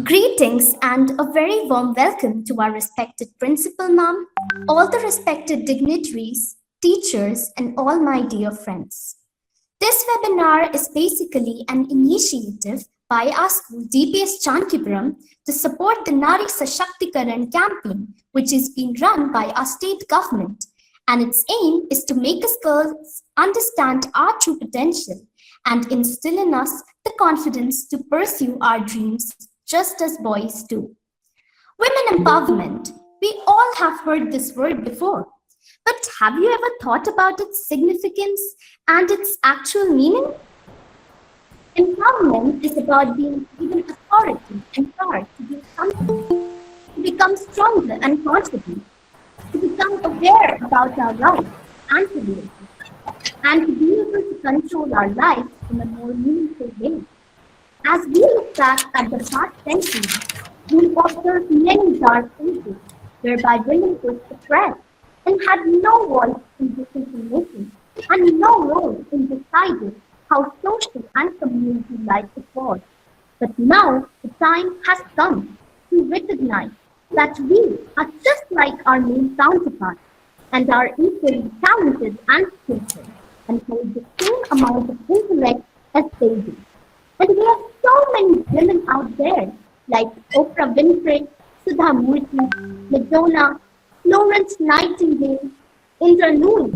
Greetings and a very warm welcome to our respected principal ma'am, all the respected dignitaries, teachers, and all my dear friends. This webinar is basically an initiative by our school DPS Chankipuram to support the Nari Sashактikaran campaign, which is being run by our state government. And its aim is to make us girls understand our true potential and instill in us the confidence to pursue our dreams just as boys do. Women empowerment. We all have heard this word before. But have you ever thought about its significance and its actual meaning? Empowerment is about being given authority and power to do something, to become stronger and confident, to become aware about our rights and privileges, and to be able to control our lives in a more meaningful way. As we look back at the past century, we observe many dark ages whereby women were suppressed and had no voice in decision making and no role in deciding how social and community life evolved. But now the time has come to recognize that we are just like our male counterparts and are equally talented and skillful and hold the same amount of intellect as they do. And we have so many women out there, like Oprah Winfrey, Sudha Murthy, Madonna, Florence Nightingale, Indra Nooyi,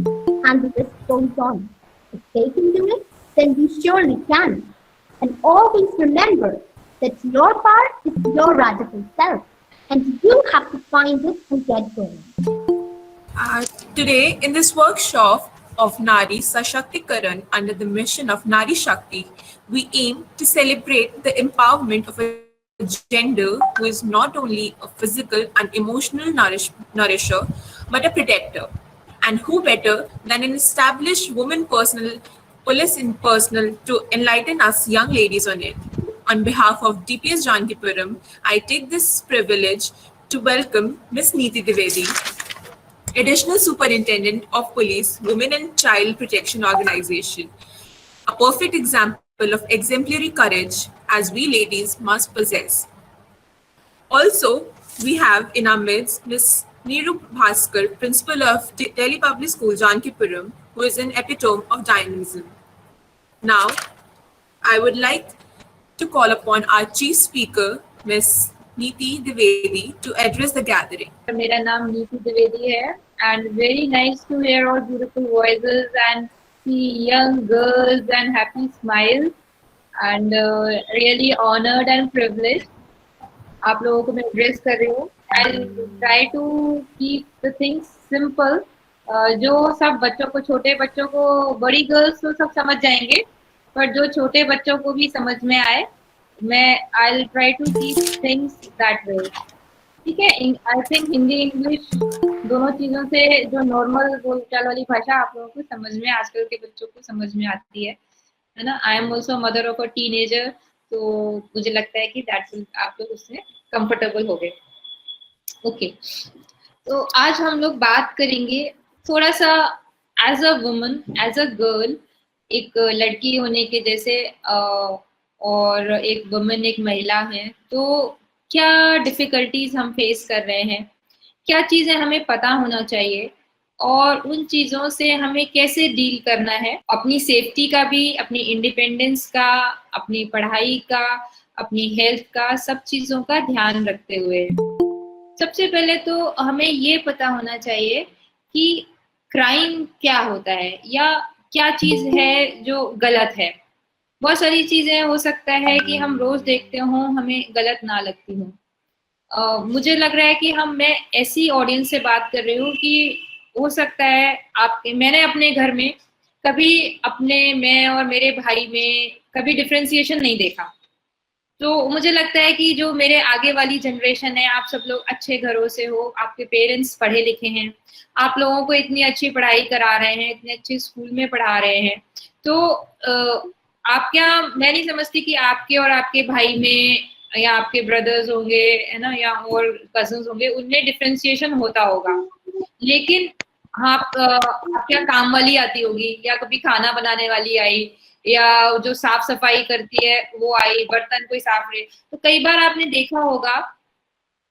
and the list goes on. If they can do it, then we surely can. And always remember that your part is your radical self, and you have to find it and get going. Uh, Today, in this workshop of Nari Sashaktikaran under the mission of Nari Shakti, we aim to celebrate the empowerment of a gender who is not only a physical and emotional nourisher, but a protector. And who better than an established woman personal police in personal to enlighten us young ladies on it. On behalf of DPS Jankipuram, I take this privilege to welcome Ms. Neeti Divedi, Additional Superintendent of Police, Women and Child Protection Organization, a perfect example of exemplary courage as we ladies must possess. Also, we have in our midst Ms. Neeru Bhaskar, Principal of Delhi Public School, Jankipuram, who is an epitome of dynamism. Now, I would like to call upon our Chief Speaker, Ms. Neeti Divedi, to address the gathering. मेरा नाम नीति द्विवेदी है and very nice to hear all beautiful voices and see young girls and happy smiles and really honored and privileged. आप लोगों को मैं address कर रही हूँ. I'll try to keep the things simple. जो सब बच्चों को, छोटे बच्चों को, बड़ी गर्ल्स तो सब समझ जाएंगे, पर जो छोटे बच्चों को भी समझ में आए, मैं I'll try to keep things that way. ठीक है. आई थिंक हिंदी इंग्लिश दोनों चीजों से जो नॉर्मल बोलचाल वाली भाषा आप लोगों को समझ में, आजकल के बच्चों को समझ में आती है ना. I am also mother of a teenager, तो मुझे लगता है कि दैट्स आप लोग उससे कंफर्टेबल हो गए. ओके, तो आज हम लोग बात करेंगे थोड़ा सा as a woman, as a girl, एक लड़की होने के जैसे और एक वुमन, एक महिला है, तो क्या डिफिकल्टीज हम फेस कर रहे हैं, क्या चीजें हमें पता होना चाहिए और उन चीजों से हमें कैसे डील करना है, अपनी सेफ्टी का भी, अपनी इंडिपेंडेंस का, अपनी पढ़ाई का, अपनी हेल्थ का, सब चीजों का ध्यान रखते हुए. सबसे पहले तो हमें ये पता होना चाहिए कि क्राइम क्या होता है या क्या चीज है जो गलत है. बहुत सारी चीजें हो सकता है कि हम रोज देखते हों, हमें गलत ना लगती हों. मुझे लग रहा है कि मैं ऐसी ऑडियंस से बात कर रही हूँ कि हो सकता है मैंने अपने घर में कभी मैं और मेरे भाई में कभी डिफरेंशिएशन नहीं देखा. तो मुझे लगता है कि जो मेरे आगे वाली जनरेशन है, आप सब लोग अच्छे घरों से हो, आपके पेरेंट्स पढ़े लिखे हैं, आप लोगों को इतनी अच्छी पढ़ाई करा रहे हैं, इतने अच्छे स्कूल में पढ़ा रहे हैं, तो मैं नहीं समझती कि आपके और आपके भाई में या आपके ब्रदर्स होंगे, है ना, या और कजन्स होंगे, उनमें डिफरेंशिएशन होता होगा. लेकिन आप क्या काम वाली आती होगी या कभी खाना बनाने वाली आई या जो साफ सफाई करती है वो आई, बर्तन कोई साफ रहे। तो कई बार आपने देखा होगा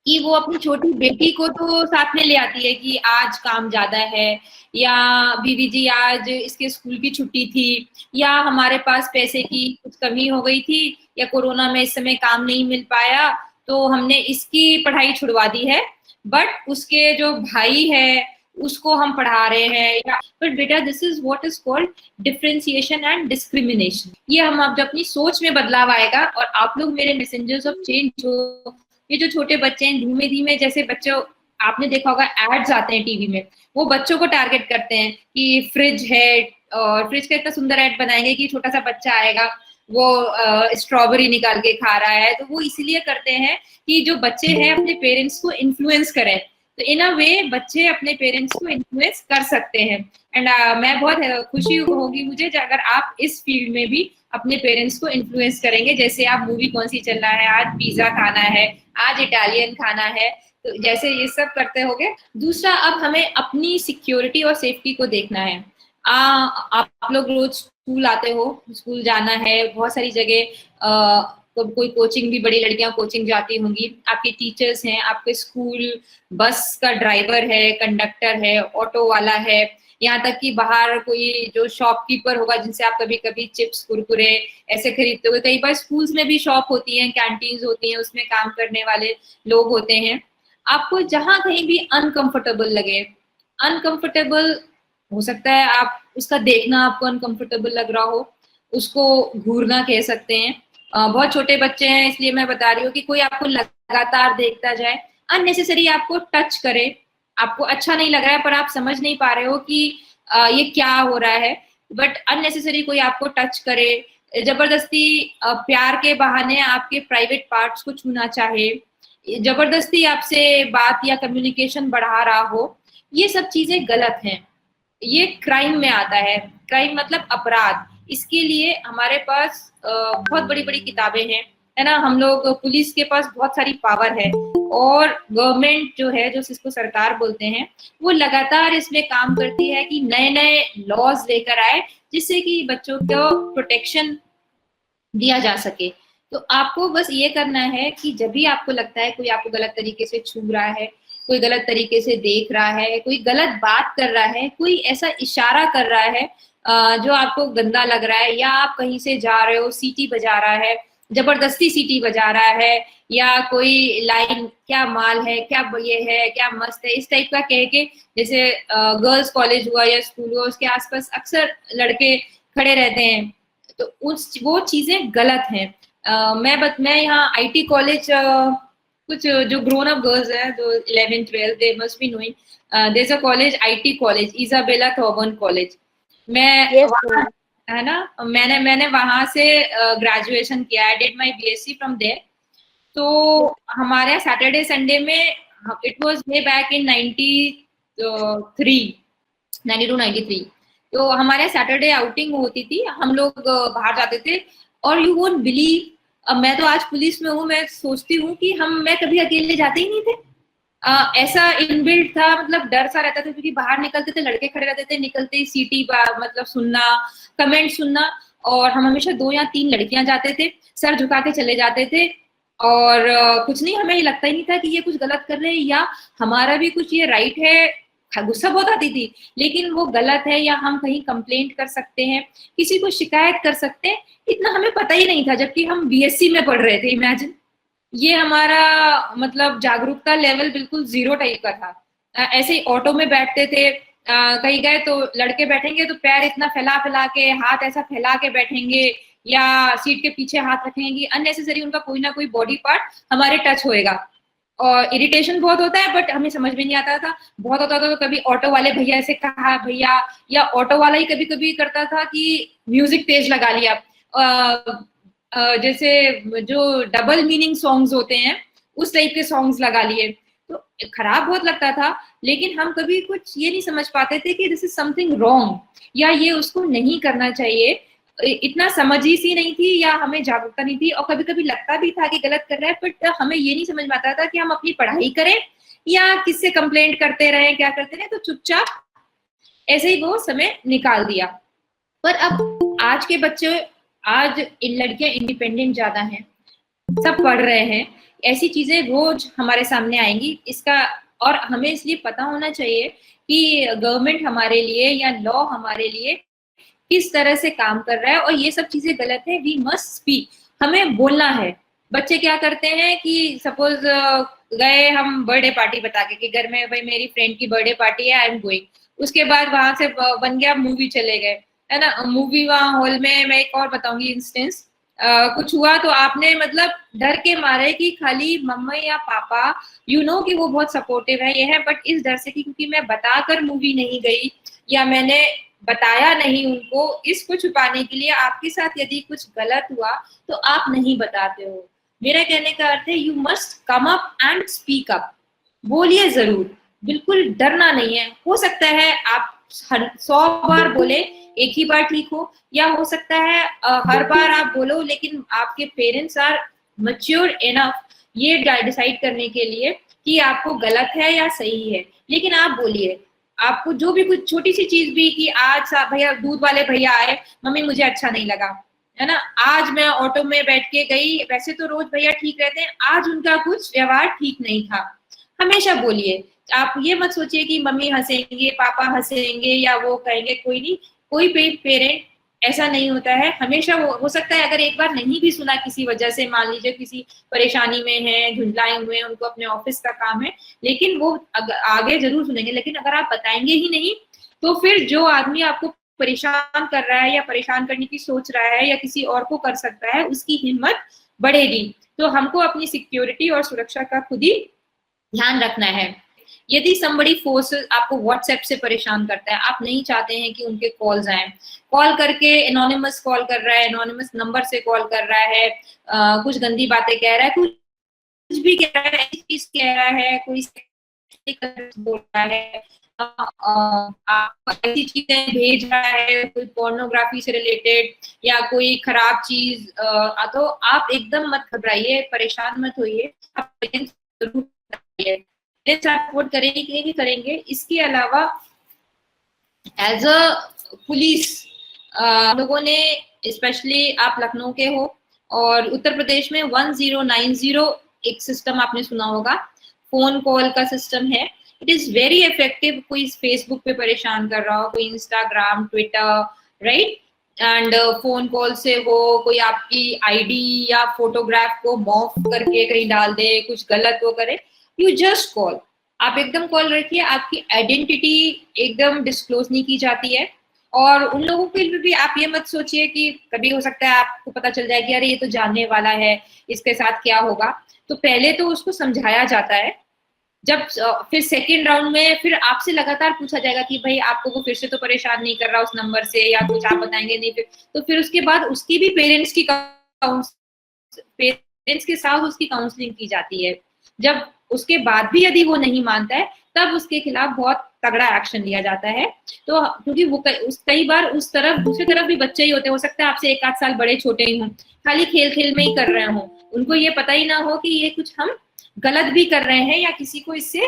कि वो अपनी छोटी बेटी को तो साथ में ले आती है कि आज काम ज्यादा है, या बीवी जी आज इसके स्कूल की छुट्टी थी, या हमारे पास पैसे की कुछ कमी हो गई थी, या कोरोना में इस समय काम नहीं मिल पाया तो हमने इसकी पढ़ाई छुड़वा दी है, बट उसके जो भाई है उसको हम पढ़ा रहे हैं। या बट बेटा, this is what is called differentiation and discrimination. ये हम अब जब अपनी सोच में बदलाव आएगा और आप लोग मेरे मैसेंजर्स ऑफ चेंज हो, ये जो छोटे बच्चे हैं धीमे धीमे, जैसे बच्चों आपने देखा होगा एड्स आते हैं टीवी में, वो बच्चों को टारगेट करते हैं कि फ्रिज है, और फ्रिज का इतना सुंदर एड बनाएंगे कि छोटा सा बच्चा आएगा वो स्ट्रॉबेरी निकाल के खा रहा है। तो वो इसलिए करते हैं कि जो बच्चे हैं अपने पेरेंट्स को इन्फ्लुएंस करें। तो इन अ वे बच्चे अपने पेरेंट्स को इन्फ्लुएंस कर सकते हैं। एंड मैं बहुत खुशी होगी मुझे अगर आप इस फील्ड में भी अपने पेरेंट्स को इन्फ्लुएंस करेंगे। जैसे आप मूवी कौन सी चल रहा है, आज पिज्जा खाना है, आज इटालियन खाना है, तो जैसे ये सब करते होगे। दूसरा, अब हमें अपनी सिक्योरिटी और सेफ्टी को देखना है। आप लोग रोज स्कूल आते हो, स्कूल जाना है, बहुत सारी जगह कोई कोचिंग भी, बड़ी लड़कियां कोचिंग जाती होंगी, आपके टीचर्स हैं, आपके स्कूल बस का ड्राइवर है, कंडक्टर है, ऑटो वाला है, यहाँ तक कि बाहर कोई जो शॉपकीपर होगा जिनसे आप कभी कभी चिप्स कुरकुरे ऐसे खरीदते हो। कई बार स्कूल्स में भी शॉप होती है, कैंटीन्स होती हैं, उसमें काम करने वाले लोग होते हैं। आपको जहां कहीं भी अनकंफर्टेबल लगे, अनकंफर्टेबल हो सकता है आप उसका देखना आपको अनकंफर्टेबल लग रहा हो, उसको घूरना कह सकते हैं। बहुत छोटे बच्चे हैं इसलिए मैं बता रही हूँ कि कोई आपको लगातार देखता जाए, अननेसेसरी आपको टच करे, आपको अच्छा नहीं लग रहा है पर आप समझ नहीं पा रहे हो कि ये क्या हो रहा है, बट अननेसेसरी कोई आपको टच करे, जबरदस्ती प्यार के बहाने आपके प्राइवेट पार्ट्स को छूना चाहे, जबरदस्ती आपसे बात या कम्युनिकेशन बढ़ा रहा हो, ये सब चीजें गलत हैं। ये क्राइम में आता है। क्राइम मतलब अपराध। इसके लिए हमारे पास बहुत बड़ी बड़ी किताबें हैं, है ना। हम लोग, पुलिस के पास बहुत सारी पावर है, और गवर्नमेंट जो है, जो जिसको सरकार बोलते हैं, वो लगातार इसमें काम करती है कि नए नए लॉज लेकर आए जिससे कि बच्चों को प्रोटेक्शन दिया जा सके। तो आपको बस ये करना है कि जब भी आपको लगता है कोई आपको गलत तरीके से छू रहा है, कोई गलत तरीके से देख रहा है, कोई गलत बात कर रहा है, कोई ऐसा इशारा कर रहा है जो आपको गंदा लग रहा है, या आप कहीं से जा रहे हो, सीटी बजा रहा है, जबरदस्ती सीटी बजा रहा है, या कोई लाइन क्या माल है, क्या ये है, क्या मस्त है, इस टाइप का कह के, जैसे गर्ल्स कॉलेज हुआ या स्कूल हुआ, उसके आसपास अक्सर लड़के खड़े रहते हैं, तो वो चीजें गलत हैं। मैं यहाँ आईटी कॉलेज, कुछ जो ग्रोन अप गर्ल्स है जो 11th 12th they must be knowing, there is a college, IT college, Isabella Thoburn college. मैं है ना, मैंने वहां से ग्रेजुएशन किया, I did my BSc from there. तो हमारे सैटरडे संडे में, it was way back in 92-93, तो हमारे सैटरडे आउटिंग होती थी, हम लोग बाहर जाते थे। और यू वोंट बिलीव, अब मैं तो आज पुलिस में हूँ, मैं सोचती हूँ कि मैं कभी अकेले जाते ही नहीं थे। ऐसा इनबिल्ट था, मतलब डर सा रहता था, क्योंकि बाहर निकलते थे लड़के खड़े रहते थे, निकलते ही सीटी मतलब सुनना, कमेंट सुनना, और हम हमेशा 2 या 3 लड़कियां जाते थे, सर झुका के चले जाते थे, और कुछ नहीं, हमें लगता ही नहीं था कि ये कुछ गलत कर रहे हैं या हमारा भी कुछ ये राइट है। गुस्सा बहुत आती थी, लेकिन वो गलत है या हम कहीं कंप्लेंट कर सकते हैं, किसी को शिकायत कर सकते हैं, इतना हमें पता ही नहीं था, जबकि हम बीएससी में पढ़ रहे थे। इमेजिन, ये हमारा मतलब जागरूकता लेवल बिल्कुल 0 टाइप का था। ऐसे ही ऑटो में बैठते थे, कहीं गए तो लड़के बैठेंगे तो पैर इतना फैला फैला के, हाथ ऐसा फैला के बैठेंगे, या सीट के पीछे हाथ रखेंगे, अननेसेसरी उनका कोई ना कोई बॉडी पार्ट हमारे टच होएगा। और इरिटेशन बहुत होता है, बट हमें समझ में नहीं आता था। बहुत होता था तो कभी ऑटो वाले भैया से कहा भैया, या ऑटो वाला ही कभी कभी करता था कि म्यूजिक तेज लगा लिया, जैसे जो डबल मीनिंग सॉन्ग्स होते हैं उस टाइप के सॉन्ग्स लगा लिए। तो खराब बहुत लगता था, लेकिन हम कभी कुछ ये नहीं समझ पाते थे कि दिस इज समथिंग रॉन्ग, या ये उसको नहीं करना चाहिए। इतना समझ ही सी नहीं थी, या हमें जागरूकता नहीं थी, और कभी कभी लगता भी था कि गलत कर रहा है, बट हमें ये नहीं समझ में आता था कि हम अपनी पढ़ाई करें या किससे कंप्लेंट करते रहे, क्या करते रहे। तो चुपचाप ऐसे ही वो समय निकाल दिया। पर अब आज के बच्चे, आज इन लड़कियां इंडिपेंडेंट ज्यादा हैं, सब पढ़ रहे हैं, ऐसी चीजें रोज हमारे सामने आएंगी इसका। और हमें इसलिए पता होना चाहिए कि गवर्नमेंट हमारे लिए या लॉ हमारे लिए किस तरह से काम कर रहा है, और ये सब चीजें गलत है, वी मस्ट स्पीक, हमें बोलना है। बच्चे क्या करते हैं कि सपोज गए हम बर्थडे पार्टी बता के कि घर में भाई मेरी फ्रेंड की बर्थडे पार्टी है, आई एम गोइंग, उसके बाद वहां से बन गया मूवी चले गए, है ना, मूवी वहां हॉल में। मैं एक और बताऊंगी इंस्टेंस, कुछ हुआ तो आपने मतलब डर के मारे कि खाली मम्मा या पापा कि वो बहुत सपोर्टिव है ये है, बट इस डर से कि क्योंकि मैं बताकर मूवी नहीं गई या मैंने बताया नहीं उनको, इसको छुपाने के लिए आपके साथ यदि कुछ गलत हुआ तो आप नहीं बताते हो। मेरा कहने का अर्थ है you must come up and speak up, बोलिए जरूर, बिल्कुल डरना नहीं है। हो सकता है आप 100 बार बोले, एक ही बार ठीक हो, या हो सकता है हर बार आप बोलो, लेकिन आपके पेरेंट्स आर मैच्योर इनफ ये डिसाइड करने के लिए कि आपको गलत है या सही है। लेकिन आप बोलिए, आपको जो भी कुछ छोटी सी चीज भी कि आज भैया दूध वाले भैया आए, मम्मी मुझे अच्छा नहीं लगा, है ना, आज मैं ऑटो में बैठ के गई, वैसे तो रोज भैया ठीक रहते हैं, आज उनका कुछ व्यवहार ठीक नहीं था। हमेशा बोलिए, आप ये मत सोचिए कि मम्मी हंसेंगे, पापा हंसेंगे या वो कहेंगे, कोई नहीं, कोई भी पेरेंट ऐसा नहीं होता है। हमेशा हो सकता है अगर एक बार नहीं भी सुना किसी वजह से, मान लीजिए किसी परेशानी में है, झुंझलाए हुए हैं, उनको अपने ऑफिस का काम है, लेकिन वो आगे जरूर सुनेंगे। लेकिन अगर आप बताएंगे ही नहीं तो फिर जो आदमी आपको परेशान कर रहा है या परेशान करने की सोच रहा है या किसी और को कर सकता है, उसकी हिम्मत बढ़ेगी। तो हमको अपनी सिक्योरिटी और सुरक्षा का खुद ही ध्यान रखना है। यदि somebody forces आपको व्हाट्सएप से परेशान करता है, आप नहीं चाहते हैं कि उनके कॉल्स आए, कॉल करके एनोनिमस कॉल कर रहा है, एनोनिमस नंबर से कॉल कर रहा है, कुछ गंदी बातें कह रहा है, कुछ भी कह रहा है, ऐसी चीज कह रहा है, कोई बोल रहा है, ऐसी चीजें भेज रहा है, कोई पोर्नोग्राफी से रिलेटेड या कोई खराब चीज, तो आप एकदम मत घबराइए, परेशान मत होइए, आप जरूर बताइए, सपोर्ट करेंगे कि करेंगे। इसके अलावा एज अ पुलिस लोगों ने, स्पेशली आप लखनऊ के हो और उत्तर प्रदेश में 1090 एक सिस्टम आपने सुना होगा, फोन कॉल का सिस्टम है। It is very effective. कोई फेसबुक पे परेशान कर रहा हो, कोई Instagram, Twitter, right, and phone call से हो, कोई आपकी आईडी या फोटोग्राफ को मॉर्फ करके कहीं डाल दे, कुछ गलत वो करे, यू जस्ट कॉल, आप एकदम कॉल रखिए, आपकी आइडेंटिटी एकदम डिस्क्लोज नहीं की जाती है। और उन लोगों के लिए भी आप ये मत सोचिए कि कभी हो सकता है आपको पता चल जाए कि अरे ये तो जानने वाला है, इसके साथ क्या होगा। तो पहले तो उसको समझाया जाता है, जब फिर सेकेंड राउंड में फिर आपसे लगातार पूछा जाएगा कि भाई आपको वो फिर से तो परेशान नहीं कर रहा उस नंबर से, या कुछ आप बताएंगे नहीं, फिर उसके बाद उसकी भी पेरेंट्स के साथ उसकी काउंसलिंग की जाती है। जब उसके बाद भी यदि वो नहीं मानता है तब उसके खिलाफ बहुत तगड़ा एक्शन लिया जाता है। तो क्योंकि वो कई बार उस तरफ दूसरी तरफ भी बच्चे ही होते हैं, हो सकता है आपसे 1 आध साल बड़े छोटे ही हों, खाली खेल खेल में ही कर रहे हों, उनको ये पता ही ना हो कि ये कुछ हम गलत भी कर रहे हैं या किसी को इससे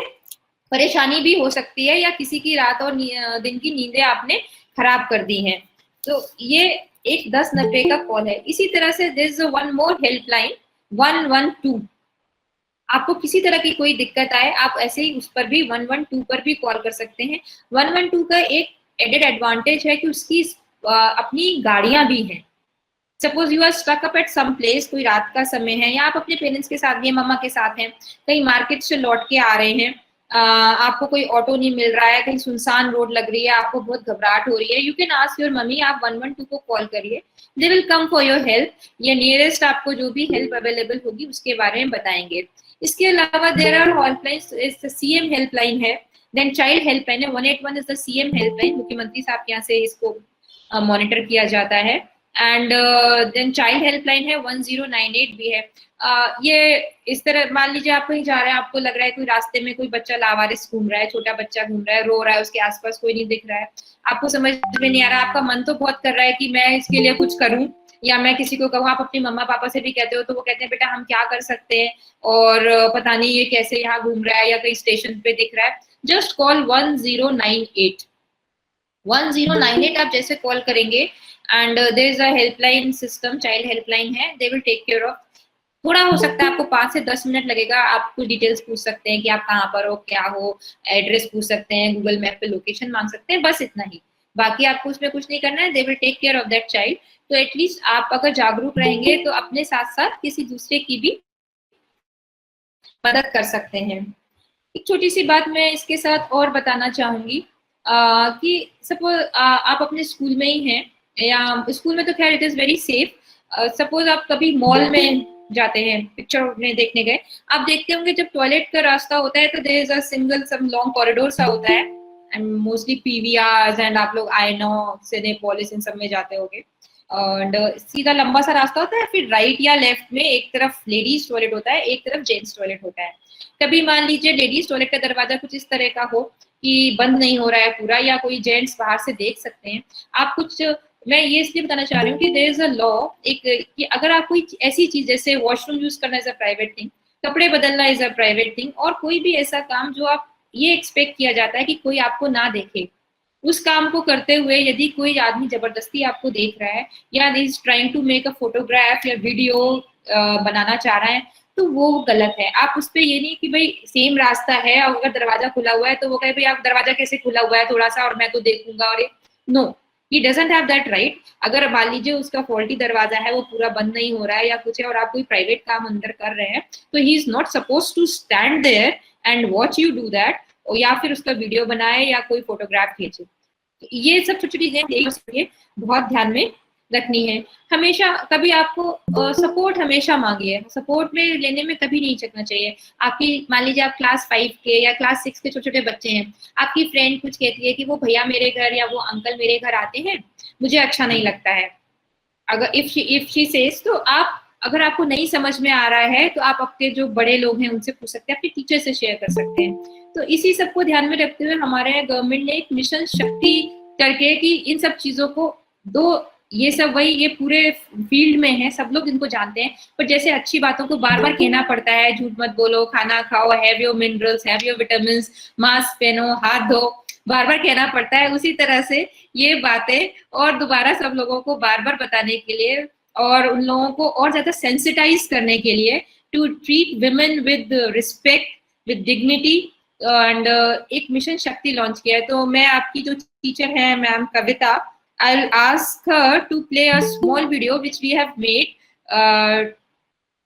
परेशानी भी हो सकती है या किसी की रात और दिन की नींदें आपने खराब कर दी हैं। तो ये एक 1090 का कॉल है। इसी तरह से there is one more helpline 112। आपको किसी तरह की कोई दिक्कत आए, आप ऐसे ही उस पर भी 112 पर भी कॉल कर सकते हैं। 112 का एक एडेड एडवांटेज है कि उसकी अपनी गाड़ियां भी हैं। Suppose you are stuck up at some place, कोई रात का समय है या आप अपने पेरेंट्स के साथ या मम्मा के साथ हैं, कहीं मार्केट से लौट के आ रहे हैं, आपको कोई ऑटो नहीं मिल रहा है, कहीं सुनसान रोड लग रही है, आपको बहुत घबराहट हो रही है, you can ask your mummy, आप 112 को कॉल करिए, they will come for your help, या नियरेस्ट आपको जो भी हेल्प अवेलेबल होगी उसके बारे में बताएंगे। इसके अलावा there are helpline, CM helpline है, देन चाइल्ड हेल्पलाइन है। 181 इज द सीएम हेल्पलाइन, मुख्यमंत्री साहब के यहाँ से इसको मॉनिटर किया जाता है। एंड देन चाइल्ड हेल्पलाइन है, 1098 भी है। ये इस तरह मान लीजिए आप कहीं जा रहे हैं, आपको लग रहा है कोई रास्ते में कोई बच्चा लावारिस घूम रहा है, छोटा बच्चा घूम रहा है, रो रहा है, उसके आसपास कोई नहीं दिख रहा है, आपको समझ में नहीं आ रहा, आपका मन तो बहुत कर रहा है कि मैं इसके लिए कुछ करूं या मैं किसी को कहूँ, आप अपने मम्मा पापा से भी कहते हो तो वो कहते हैं बेटा हम क्या कर सकते हैं, और पता नहीं ये कैसे यहाँ घूम रहा है या कहीं स्टेशन पे दिख रहा है। Just call 1098। 1098 आप जैसे कॉल करेंगे, and there is a helpline system, child helpline है, they will take care of. थोड़ा हो सकता है आपको 5 से 10 मिनट लगेगा, आप कुछ डिटेल्स पूछ सकते हैं कि आप कहाँ पर हो, क्या हो, एड्रेस पूछ सकते हैं, गूगल मैप पे लोकेशन मांग सकते हैं, बस इतना ही। बाकी आपको उसमें कुछ नहीं करना है, they will take care of that child. तो एटलीस्ट आप अगर जागरूक रहेंगे तो अपने साथ साथ किसी दूसरे की भी मदद कर सकते हैं। एक छोटी सी बात मैं इसके साथ और बताना चाहूंगी कि सपोज आप अपने स्कूल में ही हैं, या स्कूल में तो खैर it is very safe. Suppose आप कभी मॉल में जाते हैं, पिक्चर में देखने गए, आप देखते होंगे जब टॉयलेट का रास्ता होता है तो there is a single some long corridor सा होता है, एंड मोस्टली पीवीआर एंड आप लोग आईनॉक्स, सिनेपोलिस इन सब में जाते होंगे, एंड सीधा लंबा सा रास्ता होता है, फिर राइट या लेफ्ट में एक तरफ लेडीज टॉयलेट होता है, एक तरफ जेंट्स टॉयलेट होता है। कभी मान लीजिए लेडीज टॉयलेट का दरवाजा कुछ इस तरह का हो कि बंद नहीं हो रहा है पूरा, या कोई जेंट्स बाहर से देख सकते हैं, आप कुछ, मैं ये इसलिए बताना चाह रही हूँ कि देयर इज अ लॉ, एक कि अगर आप कोई ऐसी चीज जैसे वॉशरूम यूज करना इज अ प्राइवेट थिंग, कपड़े बदलना इज अ प्राइवेट थिंग, और कोई भी ऐसा काम जो आप ये एक्सपेक्ट किया जाता है कि कोई आपको ना देखे, उस काम को करते हुए यदि कोई आदमी जबरदस्ती आपको देख रहा है, या is trying to make a photograph या वीडियो बनाना चाह रहा है, तो वो गलत है। आप उस पे ये नहीं कि भाई सेम रास्ता है और अगर दरवाजा खुला हुआ है तो वो कहे भाई आप दरवाजा कैसे खुला हुआ है थोड़ा सा और मैं तो देखूंगा, और no, he doesn't have that right. अगर मान लीजिए उसका फॉल्टी दरवाजा है, वो पूरा बंद नहीं हो रहा है या कुछ है, और आप कोई प्राइवेट काम अंदर कर रहे हैं, तो he is not suppose to stand there and watch you do that, या फिर उसका वीडियो बनाए या कोई फोटोग्राफ खींचे। ये सब छोटी छोटी चीजें बहुत ध्यान में रखनी है। हमेशा कभी आपको सपोर्ट हमेशा मांगिए, सपोर्ट में लेने में कभी नहीं चकना चाहिए। आपकी मान लीजिए आप क्लास 5 के या क्लास 6 के छोटे छोटे बच्चे हैं, आपकी फ्रेंड कुछ कहती है कि वो भैया मेरे घर या वो अंकल मेरे घर आते हैं, मुझे अच्छा नहीं लगता है, अगर इफ शी सेज, तो आप अगर आपको नहीं समझ में आ रहा है तो आप अपने जो बड़े लोग हैं उनसे पूछ सकते हैं, अपने टीचर से शेयर कर सकते हैं। तो इसी सबको ध्यान में रखते हुए हमारे गवर्नमेंट ने एक मिशन शक्ति करके कि इन सब चीजों को दो, ये सब वही ये पूरे फील्ड में है, सब लोग इनको जानते हैं, पर जैसे अच्छी बातों को बार बार कहना पड़ता है, झूठ मत बोलो, खाना खाओ, have your minerals, have your vitamin, mask पहनो, हाथ धो, बार बार कहना पड़ता है, उसी तरह से ये बातें और दोबारा सब लोगों को बार बार बताने के लिए और उन लोगों को और ज्यादा सेंसिटाइज करने के लिए, to treat women with respect, with dignity, and एक मिशन शक्ति लॉन्च किया है। तो मैं आपकी जो टीचर है ma'am Kavita, I'll ask her to play a small video which we have made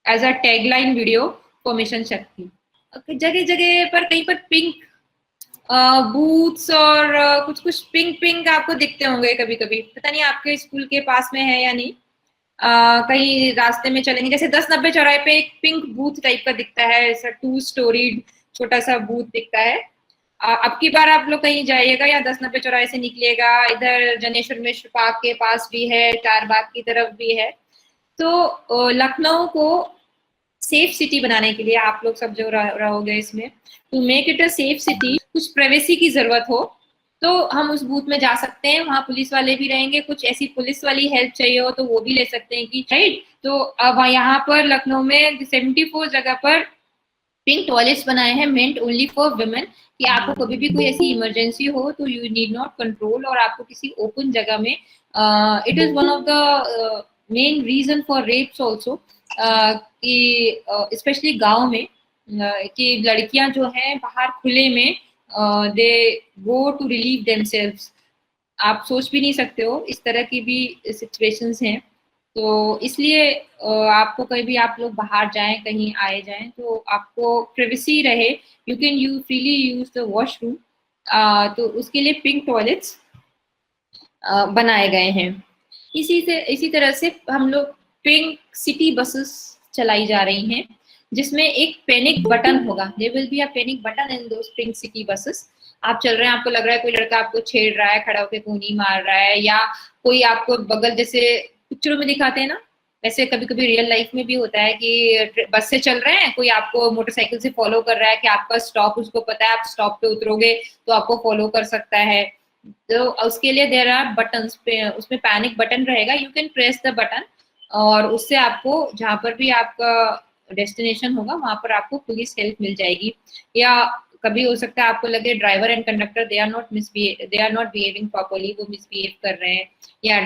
as a tagline video for Mission Shakti. जगह जगह पर कहीं पर पिंक बूथ्स और कुछ कुछ पिंक पिंक आपको दिखते होंगे कभी कभी, पता नहीं आपके स्कूल के पास में है या नहीं। कहीं रास्ते में चलेंगे, जैसे 10-90 चौराहे पे एक पिंक बूथ टाइप का दिखता है, ऐसा 2 स्टोरीड छोटा सा बूथ दिखता है। अब की बार आप लोग कहीं जाइएगा या 10-90 चौराहे से निकलिएगा, इधर जनेश्वर मिश्र पार्क के पास भी है, चारबाग की तरफ भी है। तो लखनऊ को सेफ सिटी बनाने के लिए आप लोग सब जो रहोगे इसमें, to make it a safe city, कुछ प्राइवेसी की जरूरत हो तो हम उस बूथ में जा सकते हैं, वहाँ पुलिस वाले भी रहेंगे, कुछ ऐसी पुलिस वाली हेल्प चाहिए हो तो वो भी ले सकते हैं कि राइट। तो अब यहाँ पर लखनऊ में 74 जगह पर पिंक टॉयलेट्स बनाए हैं, मेंट ओनली फॉर वुमेन, कि आपको कभी भी कोई ऐसी इमरजेंसी हो तो यू नीड नॉट कंट्रोल, और आपको किसी ओपन जगह में, it is one of the main reason for rapes also, कि स्पेशली गांव में कि लड़कियां जो हैं बाहर खुले में they go to relieve themselves. आप सोच भी नहीं सकते हो, इस तरह की भी सिचुएशंस हैं। तो इसलिए आपको कहीं भी आप लोग बाहर जाएं, कहीं आए जाएं, तो आपको प्राइवेसी रहे, you can you freely use the washroom. तो उसके लिए पिंक टॉयलेट्स बनाए गए हैं। इसी तरह से हम लोग पिंक सिटी बसेस चलाई जा रही हैं, जिसमें एक पैनिक बटन होगा, there will be a panic button in those pink city buses. आप चल रहे हैं, आपको लग रहा है कोई लड़का आपको छेड़ रहा है, खड़ा होकर कूनी मार रहा है, या कोई आपको बगल, जैसे पिक्चरों में दिखाते हैं ना, वैसे कभी कभी रियल लाइफ में भी होता है कि बस से चल रहे हैं, कोई आपको मोटरसाइकिल से फॉलो कर रहा है कि आपका स्टॉप उसको पता है, आप स्टॉप पे उतरोगे तो आपको फॉलो कर सकता है। तो उसके लिए देयर आर बटन्स पे, उसमें पैनिक बटन रहेगा, you can press the button, और उससे आपको जहाँ पर भी आपका डेस्टिनेशन होगा वहां पर आपको पुलिस हेल्प मिल जाएगी। या कभी हो सकता है आपको लगे driver and conductor they are not behaving properly, वो मिसबिहेव कर रहे हैं, या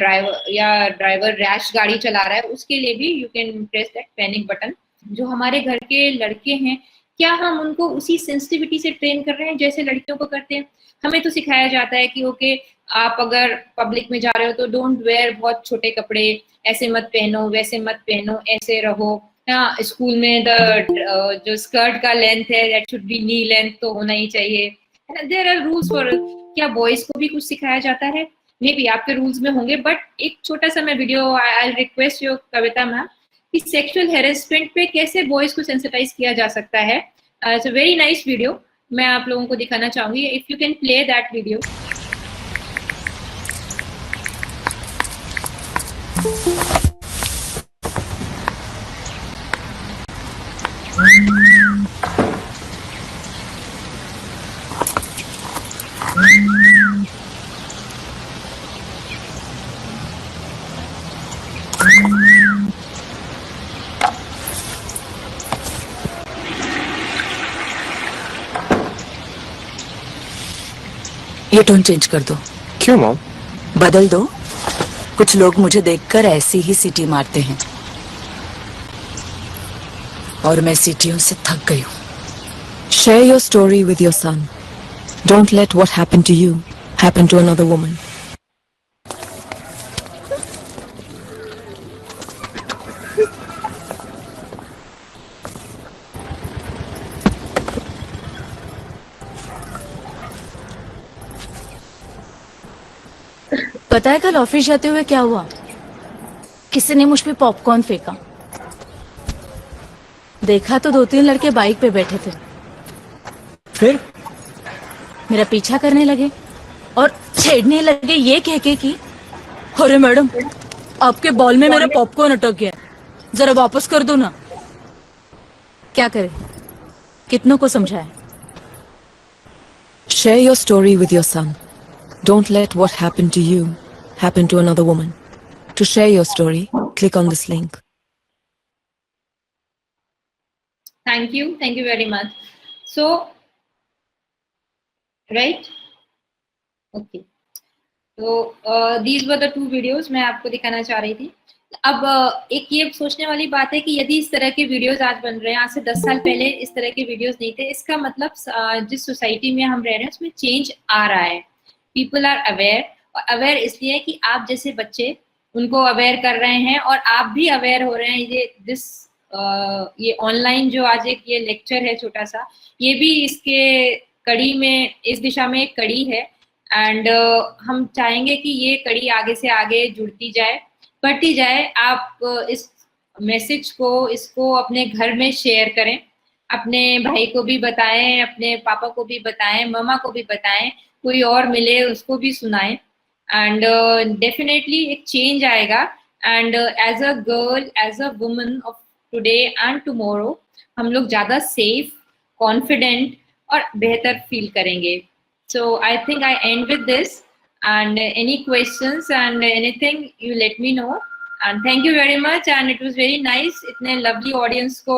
ड्राइवर रैश गाड़ी चला रहा है, उसके लिए भी you can press that panic button. जो हमारे घर के लड़के हैं, क्या हम उनको उसी सेंसिटिविटी से ट्रेन कर रहे हैं जैसे लड़कियों को करते हैं? हमें तो सिखाया जाता है कि ओके, आप अगर पब्लिक में जा रहे हो तो डोंट वेयर बहुत छोटे कपड़े, ऐसे मत पहनो, वैसे मत पहनो, ऐसे रहो। हाँ, स्कूल में जो स्कर्ट का लेंथ है that should be knee length तो होना ही चाहिए। There are rules for. क्या बॉयज को भी कुछ सिखाया जाता है? मे बी आपके रूल्स में होंगे, बट एक छोटा सा मैं video I request your Kavita ma'am कि सेक्सुअल हेरेसमेंट पे कैसे बॉयज को सेंसिटाइज किया जा सकता है। It's a very nice video, मैं आप लोगों को दिखाना चाहूंगी। If you can play that video. ये टोन चेंज कर दो। क्यों मॉम? बदल दो। कुछ लोग मुझे देखकर ऐसी ही सीटी मारते हैं और मैं सीटियों से थक गई हूँ। Share your story with your son. Don't let what happened to you happen to another woman. पता है कल ऑफिस जाते हुए क्या हुआ? किसी ने मुझ पे पॉपकॉर्न फेंका। देखा तो 2-3 लड़के बाइक पे बैठे थे। फिर मेरा पीछा करने लगे और छेड़ने लगे ये कह के कि अरे मैडम, आपके बॉल में मेरा पॉपकॉर्न अटक गया, जरा वापस कर दो ना। क्या करे, कितनों को समझाए। Share your story with your son. Don't let what happened to you happen to another woman. To share your story, click on this link. Thank you very much. So, right? Okay. So these were the 2 videos मैं आपको दिखाना चाह रही थी। अब एक ये सोचने वाली बात है कि यदि इस तरह के वीडियोस आज बन रहे हैं, आज से 10 साल पहले इस तरह के वीडियोस नहीं थे, इसका मतलब जिस सोसाइटी में हम रह रहे हैं उसमें चेंज आ रहा है। पीपल आर अवेयर, और अवेयर इसलिए कि आप जैसे बच्चे उनको अवेयर कर रहे हैं और आप भी अवेयर हो रहे हैं। ये ऑनलाइन जो आज एक ये लेक्चर है छोटा सा, ये भी इसके कड़ी में, इस दिशा में एक कड़ी है। एंड हम चाहेंगे कि ये कड़ी आगे से आगे जुड़ती जाए, बढ़ती जाए। आप इस मैसेज को, इसको अपने घर में शेयर करें, अपने भाई को भी बताएं, अपने पापा को भी बताएं, मम्मा को भी बताएं, कोई और मिले उसको भी सुनाएं। एंड डेफिनेटली एक चेंज आएगा। And as a girl, as a woman of today and tomorrow, हम लोग ज़्यादा सेफ, कॉन्फिडेंट और बेहतर फील करेंगे। So I think I end with this, and any questions and anything you let me know, and thank you very much, and it was very nice इतने lovely audience को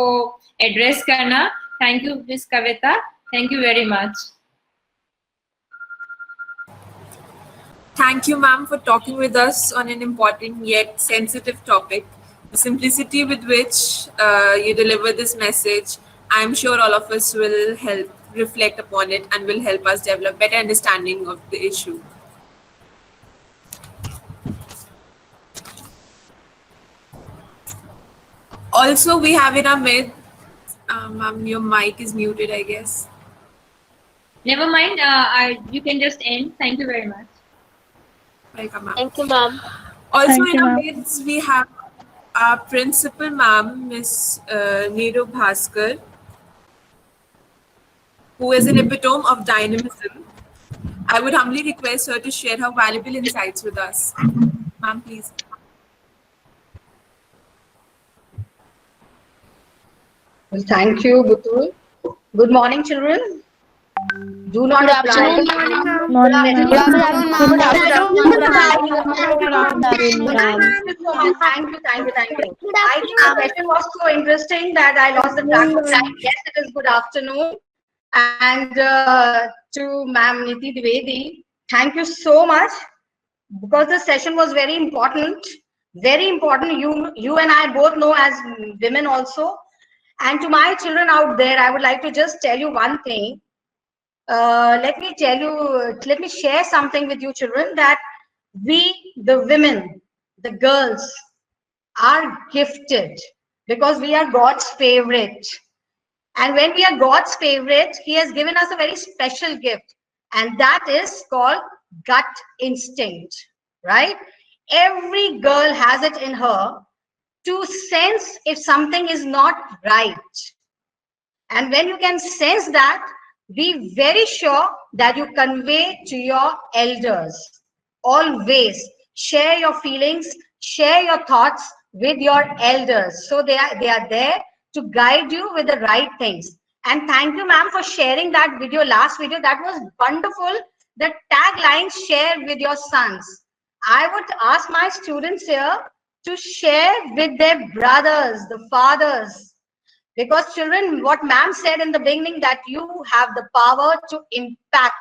address करना। Thank you Miss Kavita, thank you very much. Thank you, ma'am, for talking with us on an important yet sensitive topic. The simplicity with which you deliver this message, I'm sure all of us will help reflect upon it and will help us develop better understanding of the issue. Also, we have in our mid, ma'am, your mic is muted, I guess. Never mind, you can just end. Thank you very much. Welcome, ma'am. Thank you, ma'am. Also, Thank in you, our ma'am. midst, we have our principal, ma'am, Miss Neeru Bhaskar, who is an epitome of dynamism. I would humbly request her to share her valuable insights with us. Ma'am, please. Well, thank you, Butul. Good morning, children. Do not Good apply. afternoon, Morning, Good afternoon, Good Good Thank you. I think the session was so interesting that I lost the track of time. Yes, it is good afternoon. And to Ma'am Niti Dwivedi, thank you so much, because the session was very important. Very important. You and I both know as women also. And to my children out there, I would like to just tell you one thing. Let me share something with you children, that we, the women, the girls, are gifted because we are God's favorite. And when we are God's favorite, He has given us a very special gift, and that is called gut instinct, right? Every girl has it in her to sense if something is not right. And when you can sense that, be very sure that you convey to your elders. Always share your feelings, share your thoughts with your elders. So they are there to guide you with the right things. And thank you, ma'am, for sharing that video, last video. That was wonderful. The tagline, share with your sons. I would ask my students here to share with their brothers, the fathers, because children, what ma'am said in the beginning, that you have the power to impact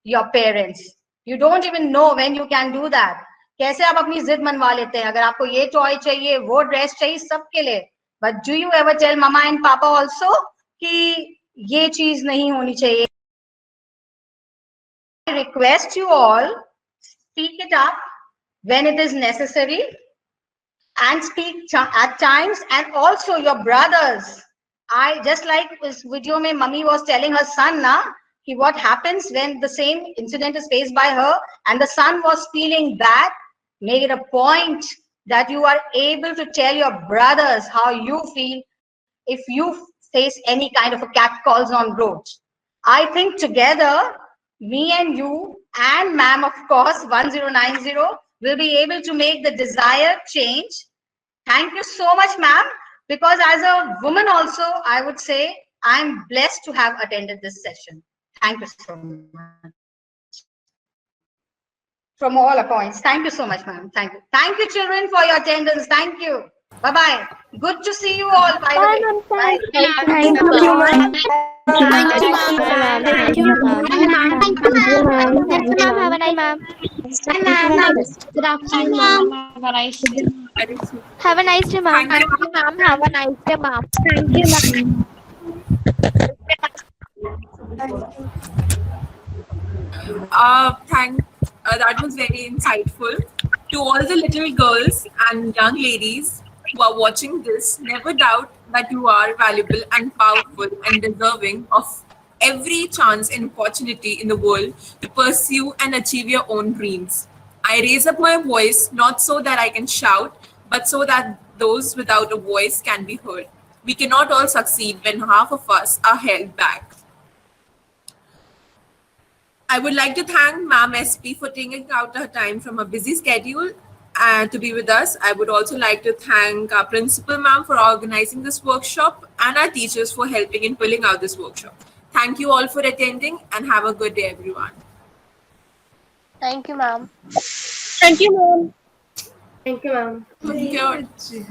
your parents. You don't even know when you can do that. कैसे आप अपनी जिद मनवा लेते हैं, अगर आपको ये टॉय चाहिए, वो ड्रेस चाहिए, सबके लिए. But do you ever tell mama and papa also कि ये चीज नहीं होनी चाहिए? I request you all, speak it up when it is necessary, and speak at times, and also your brothers. I just like this video mein mummy was telling her son what happens when the same incident is faced by her and the son was feeling bad. Make it a point that you are able to tell your brothers how you feel if you face any kind of a catcalls on road. I think together, me and you and ma'am, of course, 1090 will be able to make the desired change. Thank you so much, ma'am. Because as a woman also, I would say I'm blessed to have attended this session. Thank you so much. From all points. Thank you so much, ma'am. Thank you. Thank you, children, for your attendance. Thank you. Bye-bye. Good to see you all, by the way. Bye. Thank you, ma'am. Thank you, ma'am. Thank you, ma'am. Thank you, ma'am. Thank you, ma'am. Have a nice ma'am. Bye, ma'am. Good afternoon, ma'am. Have a nice day. Have a nice day, ma'am. Thank you, ma'am. Have a nice day, ma'am. Thank you, ma'am. That was very insightful. To all the little girls and young ladies who are watching this, never doubt that you are valuable and powerful and deserving of every chance and opportunity in the world to pursue and achieve your own dreams. I raise up my voice not so that I can shout, but so that those without a voice can be heard. We cannot all succeed when half of us are held back. I would like to thank Ma'am SP for taking out her time from her busy schedule and to be with us. I would also like to thank our principal ma'am for organizing this workshop and our teachers for helping in pulling out this workshop. Thank you all for attending and have a good day, everyone. Thank you, ma'am. Thank you, ma'am. Thank you, ma'am. Thank you.